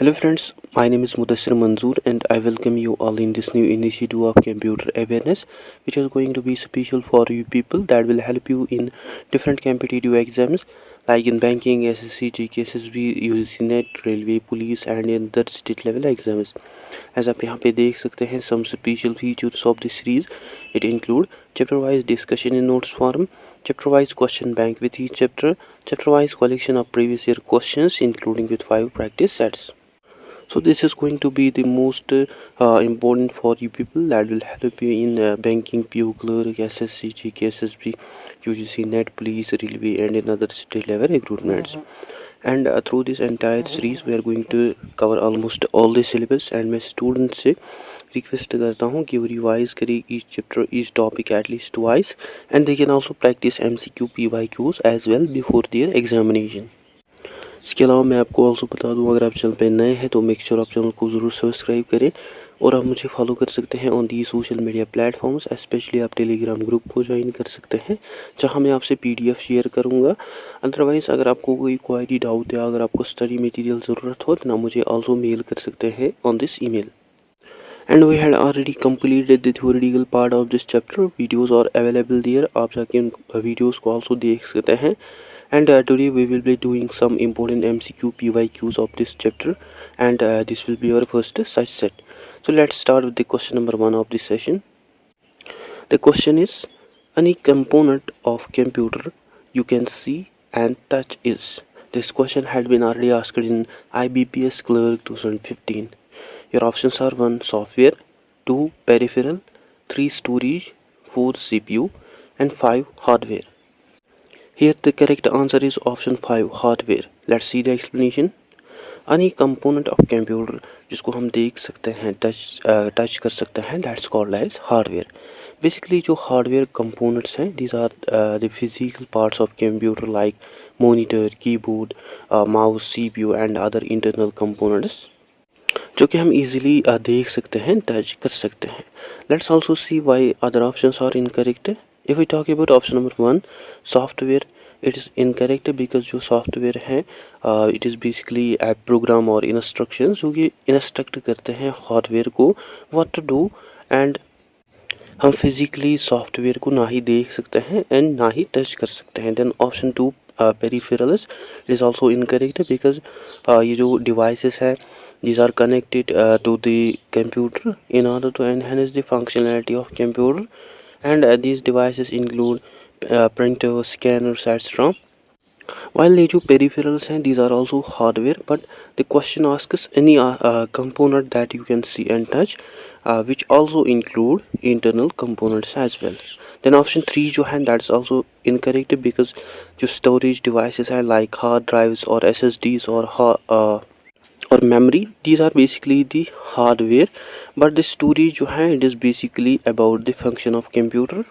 Hello friends, my name is Mudassir Manzoor and I welcome you all in this new initiative of computer awareness, which is going to be special for you people that will help you in different competitive exams like in banking, SSC, GK, SSB, UGC NET, railway, police and in the state level exams. As आप यहाँ पे देख सकते हैं some special features of this series. It include chapter wise discussion in notes form, chapter wise question bank with each chapter, chapter wise collection of previous year questions including with 5 practice sets. So this is going to be the most important for you people that will help you in banking, PO clerk, SSC, GK, SSB, UGC NET, police, railway and in other state level recruitments. And through this entire series we are going to cover almost all the syllabus and मैं students से request करता हूँ कि वो revise करें each chapter, each topic at least twice and they can also practice MCQ, PYQs as well before their examination. इसके अलावा मैं आपको ऑल्सो बता दूं, अगर आप चैनल पे नए हैं तो मेक श्योर आप चैनल को ज़रूर सब्सक्राइब करें और आप मुझे फॉलो कर सकते हैं on the social media platforms. Specially आप टेलीग्राम ग्रुप को ज्वाइन कर सकते हैं जहां मैं आपसे PDF शेयर करूंगा। अदरवाइज़ अगर आपको कोई क्वारी डाउट या अगर आपको स्टडी मटेरियल ज़रूरत हो तो ना मुझे ऑल्सो मेल कर सकते हैं on this email. And we had already completed the theoretical part of this chapter. Videos are available there, आप जाके उन videos को also देख सकते हैं. And today we will be doing some important MCQ PYQs of this chapter and this will be our first such set. So let's start with the question number 1 of this session. The question is, any component of computer you can see and touch is. This question had been already asked in IBPS Clerk 2015. Your options are 1 software, 2 peripheral, 3 storage, 4 CPU and 5 hardware. Here the correct answer is option 5 hardware. Let's see the explanation. Any component of computer जिसको हम देख सकते हैं touch कर सकते हैं that's called as hardware. Basically जो hardware components हैं these are the physical parts of computer like monitor, keyboard, mouse, CPU and other internal components जो कि हम easily देख सकते हैं टच कर सकते हैं. Let's also see why other options are incorrect. If we talk about option number 1 software, it is incorrect because जो software है it is basically a program or instructions जो कि instruct करते हैं hardware को what to do and हम physically software को ना ही देख सकते हैं and ना ही touch कर सकते हैं. Then option 2 peripherals is also incorrect because ये जो devices है these are connected to the computer in order to enhance the functionality of computer and these devices include printers, scanners, etc. While the peripherals हैं these are also hardware, but the question asks any component that you can see and touch which also include internal components as well. Then option 3 जो है that's also incorrect because जो storage devices हैं like hard drives or SSDs or memory these are basically the hardware, but the storage जो है it is basically about the function of computer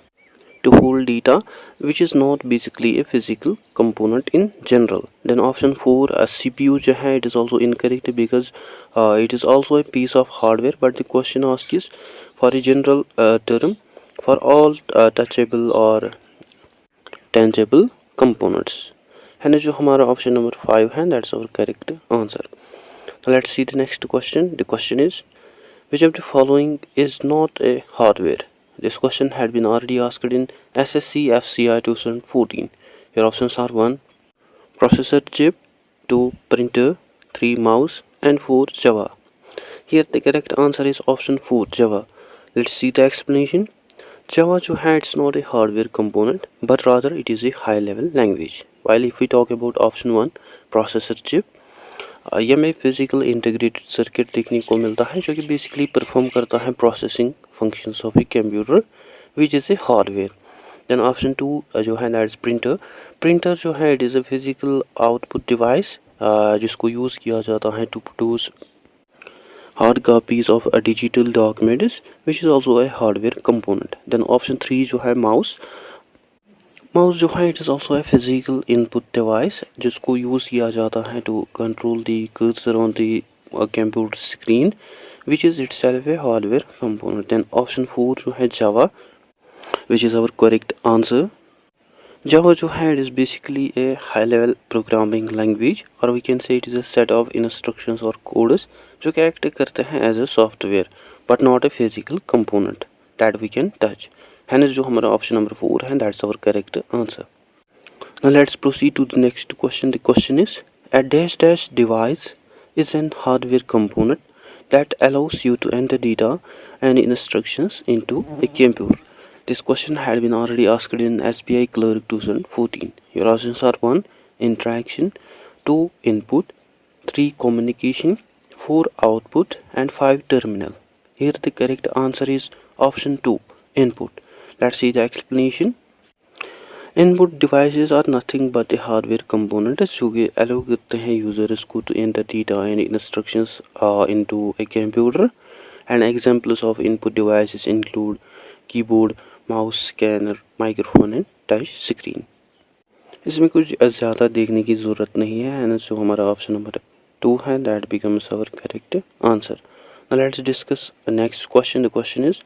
to hold data which is not basically a physical component in general. Then option 4 CPU जो है it is also incorrect because it is also a piece of hardware, but the question asked is for a general term for all touchable or tangible components. And जो हमारा option number 5 है that's our correct answer. Now let's see the next question. The question is, which of the following is not a hardware? This question had been already asked in SSC FCI 2014. Your options are 1 processor chip, 2 printer, 3 mouse and 4 Java. Here the correct answer is option 4 Java. Let's see the explanation. Java जो है it's not a hardware component but rather it is a high level language. While if we talk about option 1 processor chip, ये में physical integrated circuit देखने को मिलता है जो कि बेसिकली परफॉर्म करता है processing functions of a computer which is a hardware. Then option 2 जो है दैट्स प्रिंटर जो है it is a physical output device जिसको यूज़ किया जाता है to produce hard copies of a digital documents which is also a hardware component. Then option 3 जो है माउस जो है it is also a physical input device जिसको use किया जाता है to control the cursor on the computer screen which is itself a hardware component. Then option 4 जो है Java which is our correct answer. Java जो है it is basically a high level programming language or we can say it is a set of instructions or codes जो कि act करते हैं as a software but not a physical component that we can touch. Hence जो हमारा option number 4 है that's our correct answer. Now let's proceed to the next question. The question is a dash dash device is an hardware component that allows you to enter data and instructions into a computer. This question had been already asked in SBI Clerk 2014. Your options are 1. Interaction, 2. Input, 3. Communication, 4. Output and 5. Terminal. Here the correct answer is option 2. Input. Let's see the explanation. Input devices are nothing but a hardware component जो कि allow करते हैं users को to enter data and instructions into a computer. And examples of input devices include keyboard, mouse, scanner, microphone and touch screen. इसमें कुछ ज़्यादा देखने की ज़रूरत नहीं है and जो हमारा option number 2 है that becomes our correct answer. Now let's discuss the next question. The question is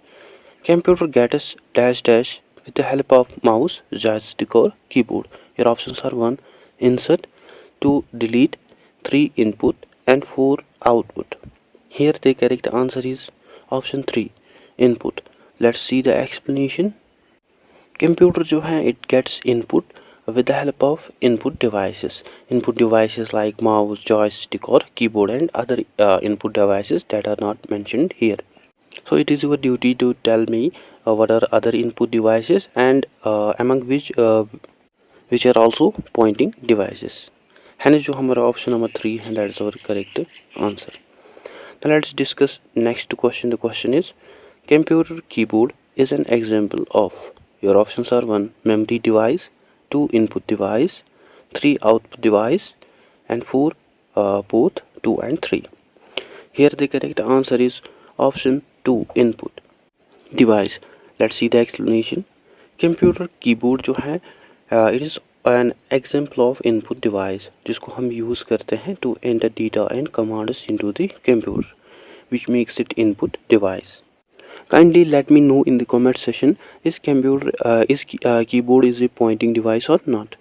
computer gets dash dash with the help of mouse, joystick or keyboard. Your options are 1. Insert, 2. Delete, 3. Input and 4. Output. Here the correct answer is option 3. Input. Let's see the explanation. Computer जो है it gets input with the help of input devices. Input devices like mouse, joystick or keyboard and other input devices that are not mentioned here. So it is your duty to tell me what are other input devices and among which are also pointing devices. Hence जो हमारा option number 3 है that is our correct answer. Now let's discuss next question. The question is computer keyboard is an example of. Your options are 1. Memory device, 2. Input device, 3. Output device and 4. Both 2 and 3. Here the correct answer is option 2. Input device. Let's see the explanation. Computer keyboard जो है it is an example of input device जिसको हम use करते हैं to enter data and commands into the computer, which makes it input device. Kindly let me know in the comment section is keyboard is a pointing device or not.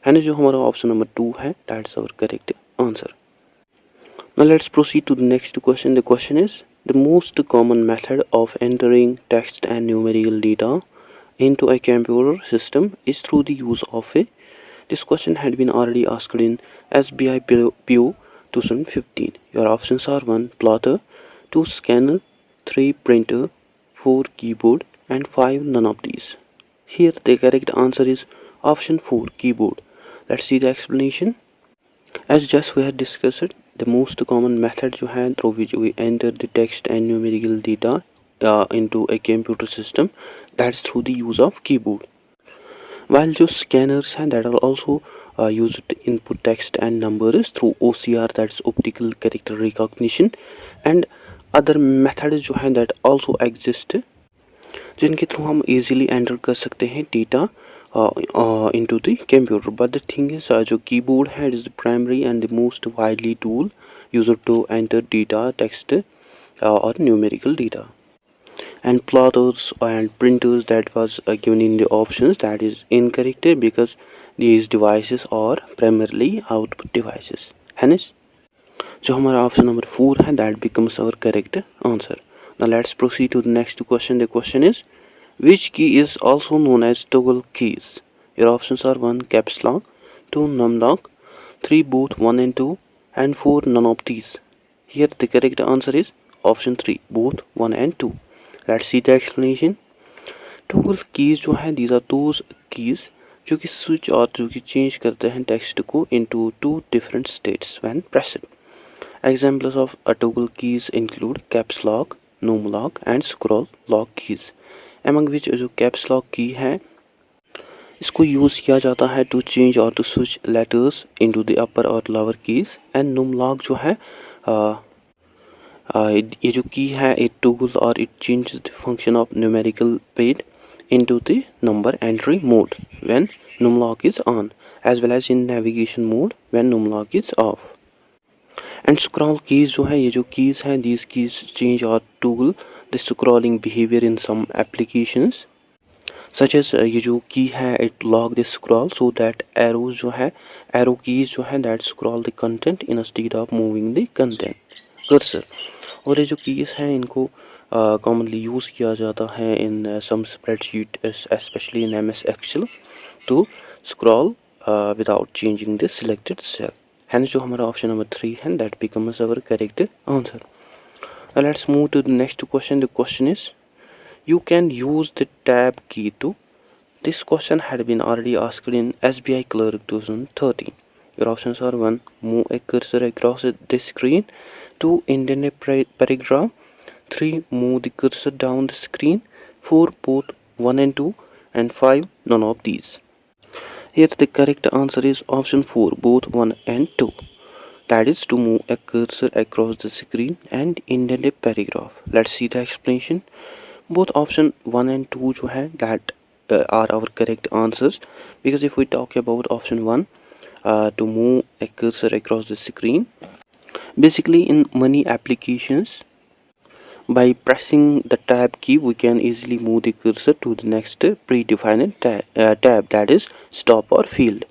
And जो हमारा option number 2 है that's our correct answer. Now let's proceed to the next question. The question is the most common method of entering text and numerical data into a computer system is through the use of a. This question had been already asked in SBI PO 2015. Your options are 1. Plotter, 2. Scanner, 3. Printer, 4. Keyboard and 5. None of these. Here the correct answer is option 4. Keyboard. Let's see the explanation. As just we had discussed, the most common method जो है through which we enter the text and numerical data into a computer system, that's through the use of keyboard. While जो scanners हैं that are also used to input text and numbers through OCR, that's optical character recognition, and other methods जो हैं that also exist जिनके through हम easily enter कर सकते हैं data into the computer. But the thing is जो keyboard है it is the primary and the most widely tool used to enter data, text or numerical data. And plotters and printers that was given in the options that is incorrect because these devices are primarily output devices. Hence जो हमारा option number 4 है that becomes our correct answer. Now let's proceed to the next question. The question is which key is also known as toggle keys? Your options are 1. Caps lock, 2. Num lock, 3. Both 1 and 2 and 4. None of these. Here the correct answer is option 3. Both 1 and 2. Let's see the explanation. Toggle keys जो हैं these are those keys जो कि switch और जो कि change करते हैं text को into two different states when pressed. Examples of toggle keys include caps lock, num lock and scroll lock keys. Among which जो caps lock key है इसको यूज़ किया जाता है to change or to switch letters into the upper or lower keys. And num lock जो है ये जो की है it toggles or it changes the function of numerical pad into the number entry mode when num lock is on, as well as in navigation mode when num lock is off. And scroll keys जो है ये जो keys हैं these keys change or toggle the scrolling behavior in some applications such as ये जो key है it lock the scroll so that arrows जो है एरो कीज जो है that scroll the content instead of moving the content cursor. और ये जो कीज हैं इनको कॉमनली यूज़ किया जाता है इन सम spreadsheet especially in MS Excel to scroll without changing the selected cell। hence जो हमारा ऑप्शन नंबर 3 है that becomes our correct answer। Now let's move to the next question। The question is you can use the tab key to, this question had been already asked in SBI Clerk 2013। your options are 1 move a cursor across the screen, 2 indent a paragraph, 3 move the cursor down the screen, 4 both 1 and 2, and 5 none of these। here the correct answer is option 4 both 1 and 2, that is to move a cursor across the screen and indent a paragraph। let's see the explanation। both option 1 and 2 जो है that are our correct answers, because if we talk about option 1 to move a cursor across the screen, basically in many applications by pressing the tab key we can easily move the cursor to the next predefined tab, that is stop or field,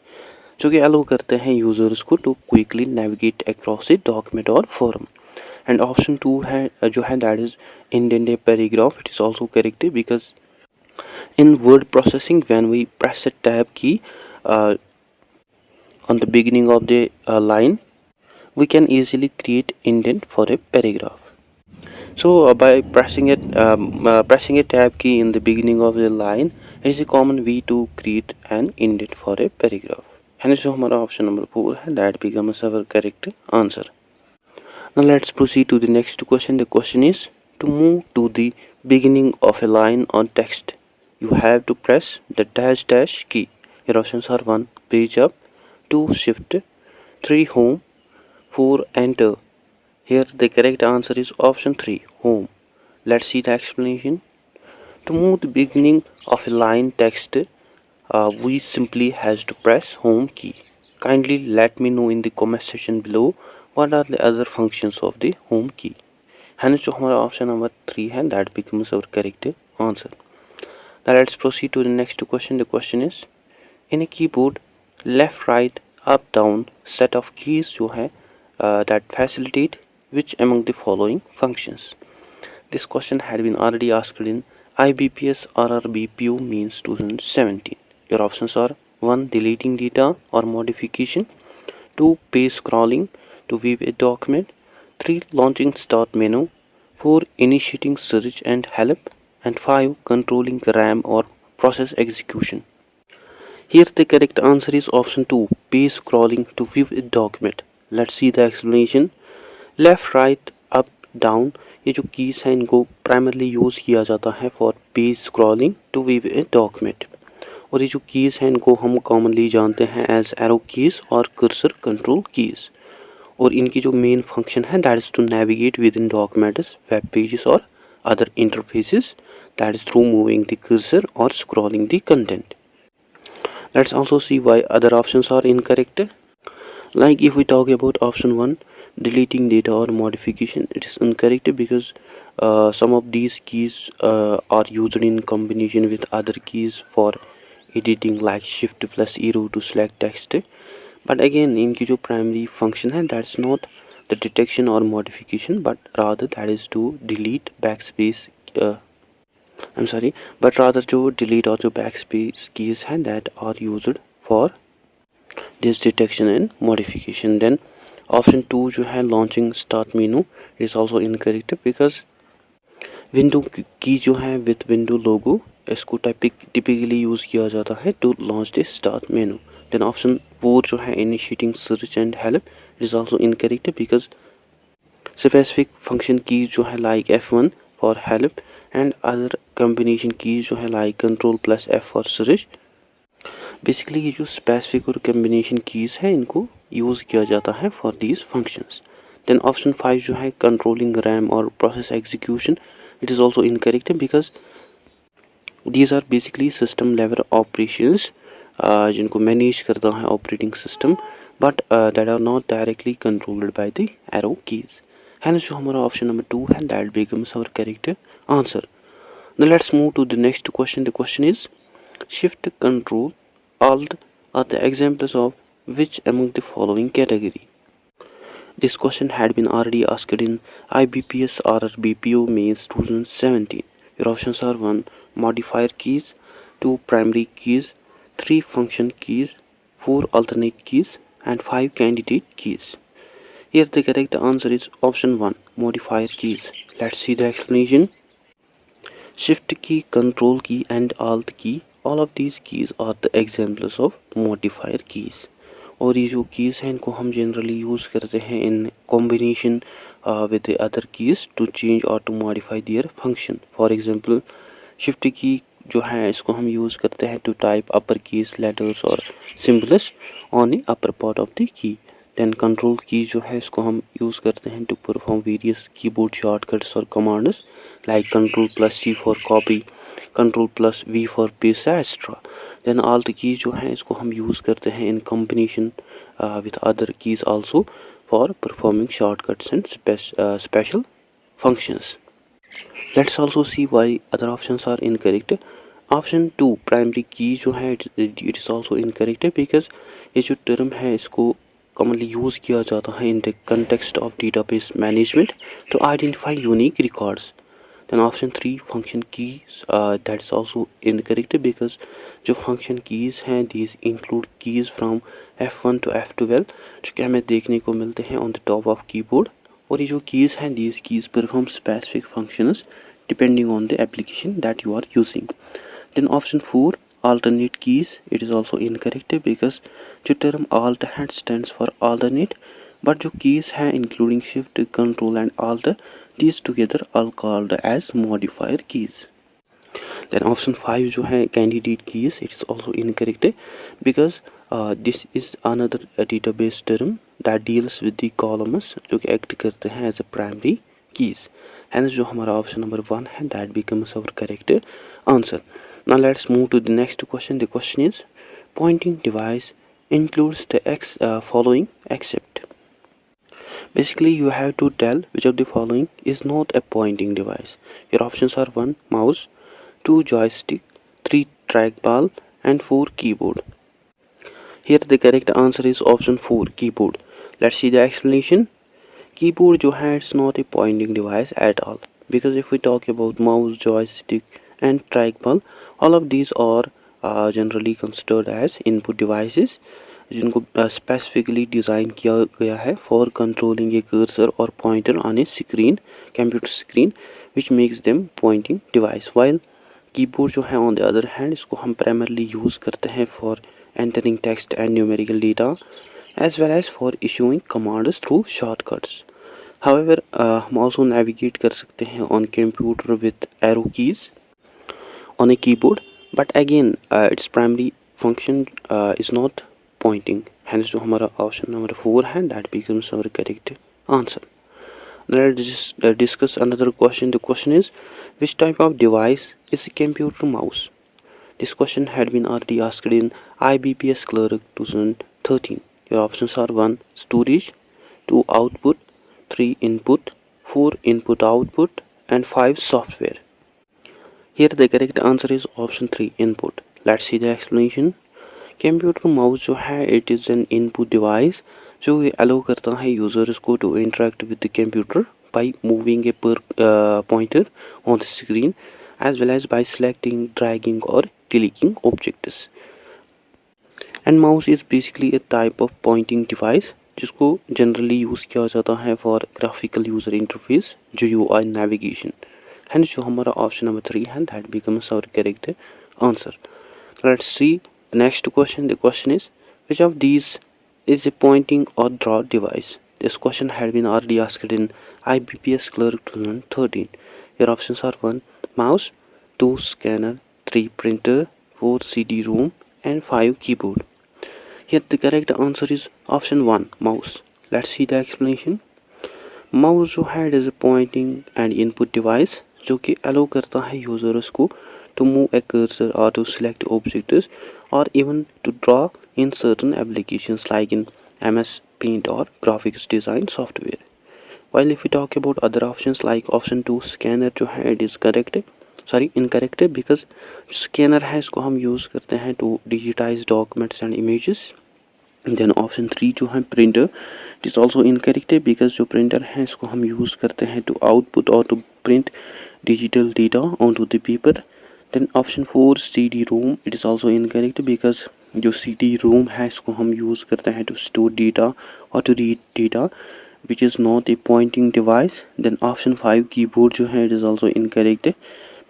जो कि allow करते हैं users को to quickly navigate across a document or form। and option 2 है जो है that is indent a paragraph, it is also correct because in word processing when we press a tab key uh, on the beginning of the line we can easily create indent for a paragraph। so by pressing a tab key in the beginning of the line is a common way to create an indent for a paragraph। hence जो हमारा option number 4 है that becomes our correct answer। now let's proceed to the next question। the question is to move to the beginning of a line on text you have to press the dash dash key। your options are 1 page up, 2 shift, 3 home, 4 enter। here the correct answer is option 3 home। let's see the explanation। to move the beginning of a line text we simply has to press home key। kindly let me know in the comment section below what are the other functions of the home key। hence जो हमारा option number 3 है that becomes our correct answer। now let's proceed to the next question। the question is in a keyboard left right up down set of keys जो है that facilitate which among the following functions। this question had been already asked in IBPS RRBPO means 2017। your options are 1 deleting data or modification, 2 page scrolling to view a document, 3 launching start menu, 4 initiating search and help, and 5 controlling RAM or process execution। here the correct answer is option 2 page scrolling to view a document। let's see the explanation। Left right up down ये जो keys हैं इनको primarily use किया जाता है for page scrolling to view a document. और ये जो कीज़ हैं इनको हम कॉमनली जानते हैं एज एरो कीज़ और कर्सर कंट्रोल कीज़। और इनकी जो मेन फंक्शन है that is to navigate within documents, web pages और other interfaces, that is through moving the cursor और scrolling the content. Let's also see why other options are incorrect. like if we talk about option 1 deleting data or modification, it is incorrect because some of these keys are used in combination with other keys for editing like shift plus arrow to select text। but again इनकी जो primary function है that's not the detection or modification but rather that is to delete backspace I'm sorry but rather जो delete और जो backspace keys हैं that are used for this detection and modification। then option 2 जो है launching start menu is also incorrect because window की जो है with window logo इसको typically यूज़ किया जाता है to launch the start menu। then option 4 जो है initiating search and help is also incorrect because specific function keys जो है like F1 for help and other combination keys जो है like control plus F for search। Basically ये जो specific और combination keys हैं इनको यूज़ किया जाता है for these functions. Then option 5 जो है कंट्रोलिंग रैम और process execution, it is also incorrect because these are basically system level operations जिनको मैनेज करता है operating system but that are not directly controlled by the arrow keys. Hence जो हमारा option number 2 है that becomes our correct answer. Now let's move to the next question। the question is Shift, Control, Alt are the examples of which among the following category? This question had been already asked in IBPS RRBPO Mains 2017. Your options are 1. Modifier keys, 2. Primary keys, 3. Function keys, 4. Alternate keys, and 5. Candidate keys. Here the correct answer is option 1. Modifier keys. Let's see the explanation. Shift key, Control key, and Alt key, all of these keys are the examples of modifier keys. और ये जो keys हैं इनको हम generally use करते हैं in combination with the other keys to change or to modify their function. For example, shift की जो है इसको हम यूज़ करते हैं to type upper keys, letters और symbols on the upper part of the key. Then control की जो है इसको हम यूज़ करते हैं to perform various keyboard shortcuts और commands like control plus C for copy, control plus V for paste etc. Then alt की जो है इसको हम यूज़ करते हैं in combination with other keys also for performing shortcuts and special functions. Let's also see why other options are incorrect. Option 2 primary key जो है it is also incorrect because ये जो term है इसको commonly यूज़ किया जाता है in the context of database management to identify unique records. Then option 3 function keys that is also incorrect because जो function keys हैं these include keys from F1 to F12 जो कि हमें देखने को मिलते हैं on the top of keyboard. और ये जो keys हैं these keys perform specific functions depending on the application that you are using. Then option 4 alternate keys, it is also incorrect because जो term alt है stands for alternate, but जो keys हैं including shift, control and alt, these together are called as modifier keys. Then option 5 जो है candidate keys, it is also incorrect because this is another database term that deals with the columns जो कि act करते हैं as a primary keys. Hence जो हमारा option number 1 है that becomes our correct answer. Now let's move to the next question. The question is pointing device includes the following except. Basically you have to tell which of the following is not a pointing device. Your options are 1 mouse, 2 joystick, 3 trackball and 4 keyboard. Here the correct answer is option 4 keyboard. Let's see the explanation. Keyboard जो है it's not a pointing device at all because if we talk about mouse, joystick and trackball, all of these are generally considered as input devices जिनको specifically design किया गया है for controlling a cursor or pointer on a screen, computer screen, which makes them pointing device. While keyboard जो है on the other hand इसको हम primarily use करते हैं for entering text and numerical data as well as for issuing commands through shortcuts. However, हम also navigate कर सकते हैं on computer with arrow keys on a keyboard, but again its primary function is not pointing. Hence जो हमारा option number 4 है that becomes our correct answer. Let's just discuss another question. The question is which type of device is a computer mouse? This question had been already asked in IBPS Clerk 2013. Your options are 1 storage, 2 output, 3 input, 4 input output and 5 software. Here the correct answer is option 3 input. Let's see the explanation. Computer mouse जो है it is an input device जो allow करता है users को to interact with the computer by moving a pointer on the screen as well as by selecting, dragging or clicking objects. And mouse is basically a type of pointing device जिसको generally use किया जाता है for graphical user interface जो UI navigation. Hence जो हमारा option number 3 है that becomes our correct answer. Let's see the next question. The question is which of these is a pointing or draw device? This question had been already asked in IBPS Clerk 2013. Your options are 1 mouse, 2 scanner, 3 printer, 4 CD-ROM and 5 keyboard. Here the correct answer is option 1 mouse. Let's see the explanation. Mouse जो है it is a pointing and input device जो कि allow करता है users को to move a cursor or to select objects or even to draw in certain applications like in MS Paint or graphics design software. While if we talk about other options like option 2 scanner जो है it is correct. Sorry incorrect है, because scanner है इसको हम use करते हैं to digitize documents and images. Then option 3 जो है printer, it is also incorrect है, बिकॉज जो प्रिंटर है इसको हम यूज़ करते हैं टू आउटपुट और to print digital data on to the paper. Then option 4 CD ROM, it is also incorrect, because जो CD रोम है इसको हम यूज़ करते हैं टू स्टोर डेटा और to read data which is not a pointing device. Then option 5 keyboard जो है it is also incorrect है,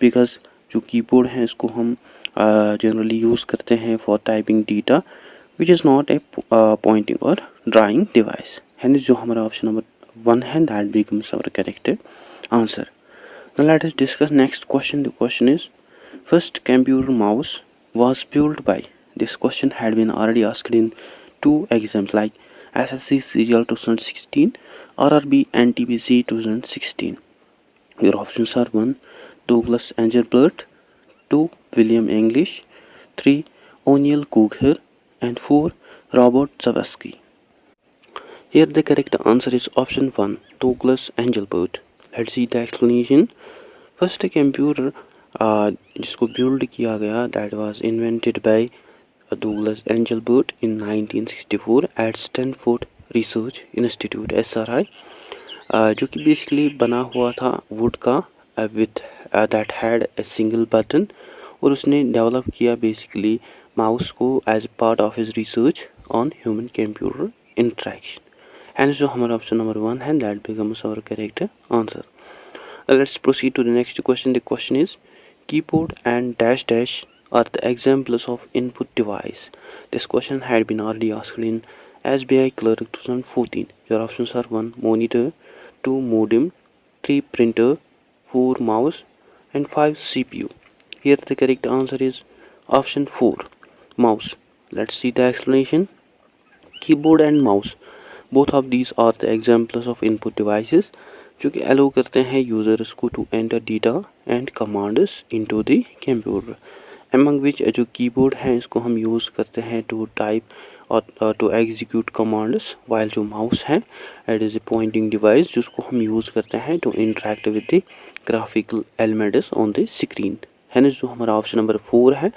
because जो कीबोर्ड है इसको हम जनरली यूज़ करते हैं for typing data which is not a pointing or drawing device. Hence जो हमारा ऑप्शन नंबर 1 है that becomes our correct answer. Now let us discuss next question. The question is, first computer mouse was built by. This question had been already asked in 2 exams like SSC Serial 2016, RRB NTPC 2016. Your options are 1. Douglas Engelbart, 2. William English, 3. O'Neill Coker, and 4. Robert Zawadzki. Here the correct answer is option 1. Douglas Engelbart. Let's see the explanation. First computer जिसको build किया गया that was invented by Douglas Engelbart in 1964 at Stanford Research Institute SRI, जो कि basically बना हुआ था wood का with that had a single button, और उसने डेवलप किया बेसिकली माउस को as part of his research on human computer interaction. And जो हमारा ऑप्शन नंबर 1 है that becomes our correct answer. Let's proceed to the next question. The question is, keyboard and dash dash are the examples of input device. This question had been already asked in SBI Clerk 2014. Your options are 1. Monitor, 2. Modem, 3. Printer, 4. Mouse, and 5. CPU. Here the correct answer is option 4. Mouse. Let's see the explanation. Keyboard and mouse, both of these are the examples of input devices जो कि अलो करते हैं users को to enter data and commands into the computer, among which जो keyboard है इसको हम use करते हैं टू टाइप और टू एग्जीक्यूट कमांड्स, वाइल जो माउस है it is a pointing device जिसको हम यूज़ करते हैं to interact with the graphical elements on the screen. है जो हमारा ऑप्शन नंबर 4 है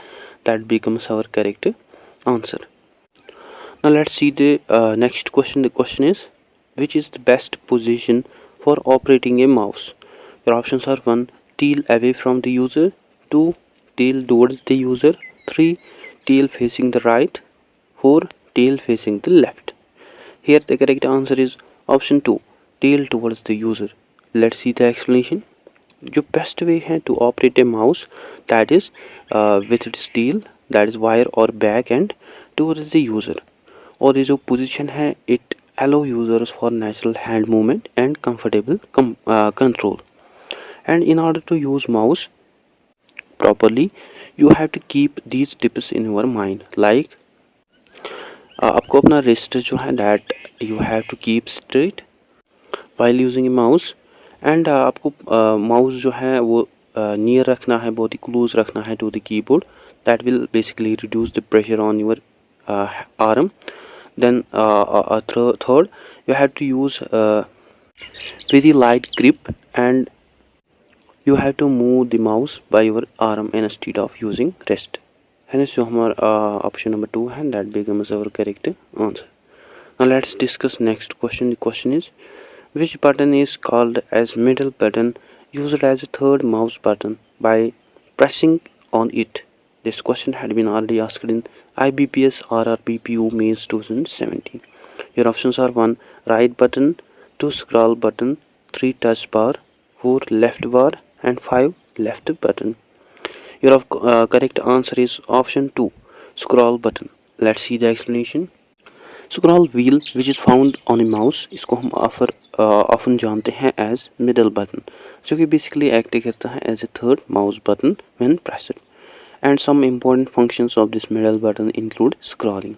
that becomes our correct answer. Now let's see the next question. The question is, which is the best position for operating a mouse? Your options are 1. Tail away from the user, 2. Tail towards the user, 3. Tail facing the right, 4. Tail facing the left. Here the correct answer is option 2. Tail towards the user. Let's see the explanation. जो best way है to operate a mouse that is with its tail, that is wire or back end towards the user. और ये जो position है it allow users for natural hand movement and comfortable control. And in order to use mouse properly you have to keep these tips in your mind, like आपको अपना wrist जो है that you have to keep straight while using a mouse, and आपको mouse जो है वो near रखना है, बहुत ही close रखना है to the keyboard, that will basically reduce the pressure on your arm. Then third, you have to use very light grip and you have to move the mouse by your arm instead of using wrist. Hence जो हमारा option number 2 है that becomes our correct answer. Now let's discuss next question. The question is, which button is called as middle button, used as a third mouse button by pressing on it? This question had been already asked in IBPS RRBPO Mains 2017. Your options are 1. Right button, 2. Scroll button, 3. Touch bar, 4. Left bar, and 5. Left button. Your correct answer is option 2. Scroll button. Let's see the explanation. Scroll wheel which is found on a mouse, इसको हम often जानते हैं as middle button, जो कि basically act करता है as a third mouse button when pressed. And some important functions of this middle button include scrolling.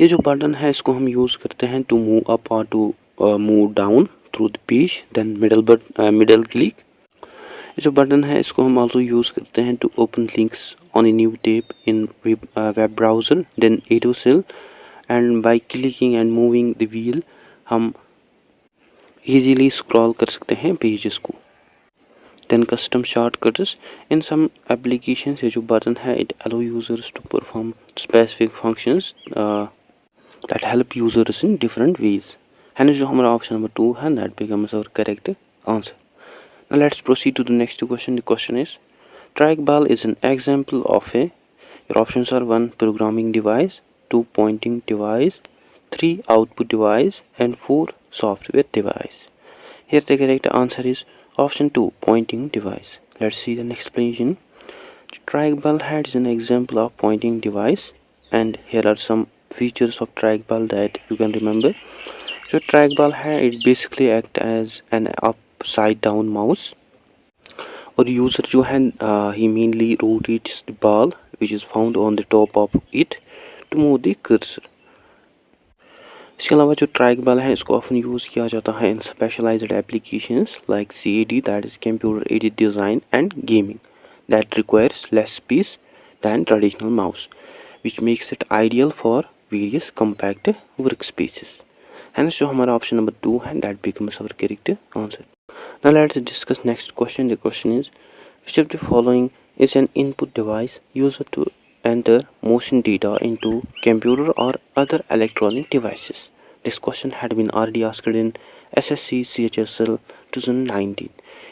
ये जो बटन है इसको हम यूज़ करते हैं to move up or to move down through the page. Then middle click. ये जो button है इसको हम also यूज़ करते हैं to open links on a new tab in web browser. Then autofill, and by clicking and moving the wheel हम easily scroll कर सकते हैं pages को. then custom shortcuts. In some applications ये जो button है it allow users to perform specific functions that help users in different ways. Hence जो हमारा option number 2 है that becomes our correct answer. Now let's proceed to the next question. The question is, trackball is an example of a, your options are 1 programming device, 2 pointing device, 3 output device, and 4 software device. Here the correct answer is option 2 pointing device. Let's see the explanation. Trackball head is an example of pointing device, and here are some features of trackball that you can remember. So trackball head it basically act as an upside down mouse, और user जो है he mainly rotates the ball which is found on the top of it to move the cursor. इसके अलावा जो trackball है इसको often use किया जाता है in specialized applications like CAD, that is computer aided design, and gaming that requires less space than traditional mouse, which makes it ideal for various compact workspaces. Hence जो हमारा option number 2 है that becomes our correct answer. Now let's discuss next question. The question is, which of the following is an input device used to enter motion data into computer or other electronic devices? This question had been already asked in SSC CHSL 2019.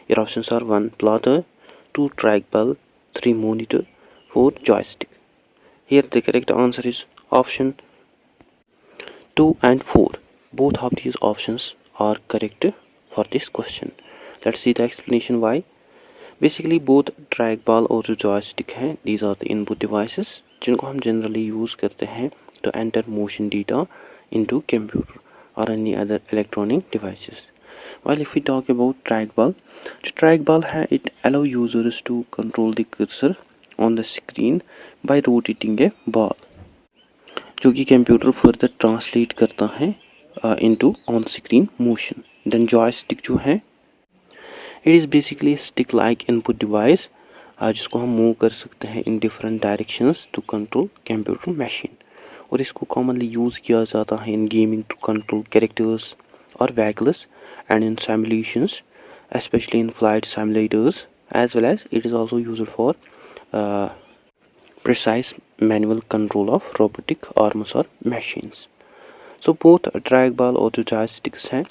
Your options are 1 plotter, 2 trackball, 3 monitor, 4 joystick. Here the correct answer is option 2 and 4. Both of these options are correct for this question. Let's see the explanation why. Basically both trackball और जो joystick हैं these are the input devices जिनको हम generally use करते हैं to enter motion data into computer or any other electronic devices. While if we talk about trackball, जो trackball है it allow users to control the cursor on the screen by rotating a ball, जो कि computer further translate करता है into on screen motion. Then joystick जो है it is basically stick like input device जिसको हम move कर सकते हैं in different directions to control computer machine, और इसको commonly use किया जाता है in gaming to control characters or vehicles and in simulations, especially in flight simulators, as well as it is also used for precise manual control of robotic arms or machines. So both trackball और जो joysticks हैं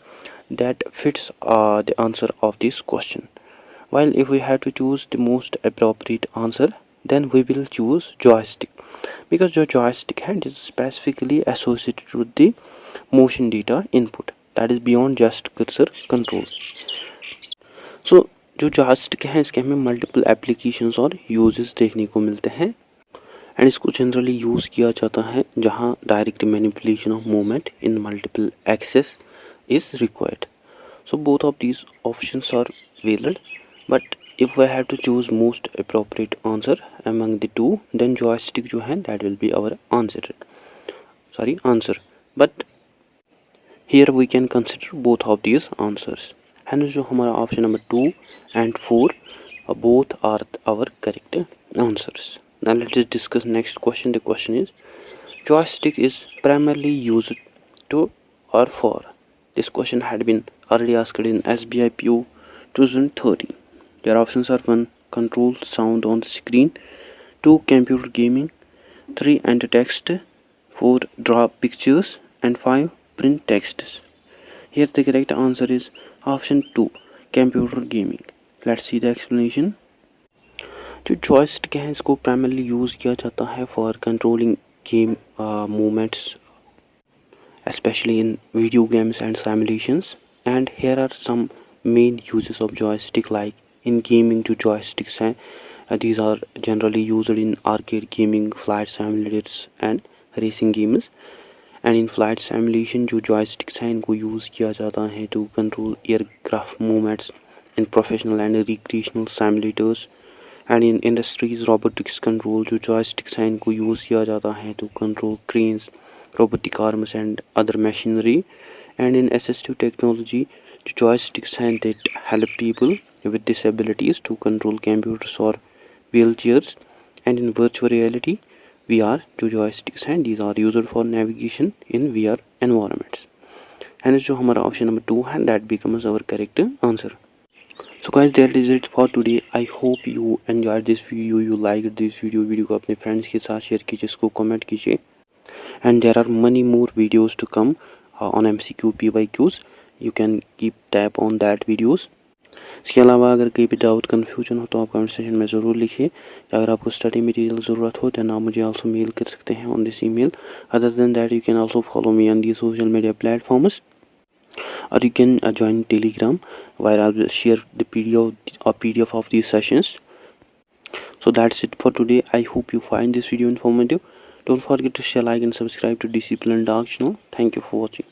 that fits the answer of this question. While if we have to choose the most appropriate answer, then we will choose joystick, because जो joystick है it is specifically associated with the motion data input that is beyond just cursor control. So जो joystick है इसके हमें multiple applications और uses देखने को मिलते हैं, and इसको generally use किया जाता है जहाँ direct manipulation of movement in multiple axes is required. So both of these options are valid, but if I have to choose most appropriate answer among the two, then joystick जो है that will be our answer. But here we can consider both of these answers. Hence जो हमारा option number 2 and 4 both are our correct answers. Now let's discuss next question. The question is, joystick is primarily used to or for. This question had been already asked in SBI PO 2013. Your options are 1 control sound on the screen, 2 computer gaming, 3 enter text, 4 draw pictures, and 5 print texts. Here the correct answer is option 2 computer gaming. Let's see the explanation. जो joystick है इसको primarily use किया जाता है for controlling game movements, especially in video games and simulations. And here are some main uses of joystick. Like in gaming जो joysticks हैं these are generally used in arcade gaming, flight simulators and racing games. And in flight simulation जो joysticks हैं इनको use किया जाता है to control aircraft movements in professional and recreational simulators. And in industries robotics control जो joysticks हैं इनको use किया जाता है to control cranes, robotic arms and other machinery. And in assistive technology the joysticks हैं that help people with disabilities to control computers or wheelchairs. And in virtual reality VR जो joysticks हैं these are used for navigation in VR environments. Hence जो हमारा option number 2 है that becomes our correct answer. So guys, that is it for today. I hope you enjoyed this video, you liked this video को अपने friends के साथ share कीजिए, इसको comment कीजिए. And there are many more videos to come on MCQ PYQs. You can keep tab on that videos. इसके अलावा अगर कहीं भी डाउट कन्फ्यूजन हो तो आप कमेंट सेक्शन में ज़रूर लिखिए. अगर आपको स्टडी मटेरियल ज़रूरत हो तो आप मुझे आल्सो मेल कर सकते हैं on this email. Other than that you can also follow me on the social media platforms, or you can join Telegram where I will share the PDF of these sessions. So that's it for today. I hope you find this video informative. Don't forget to share, like and subscribe to Discipline Dark channel. Thank you for watching.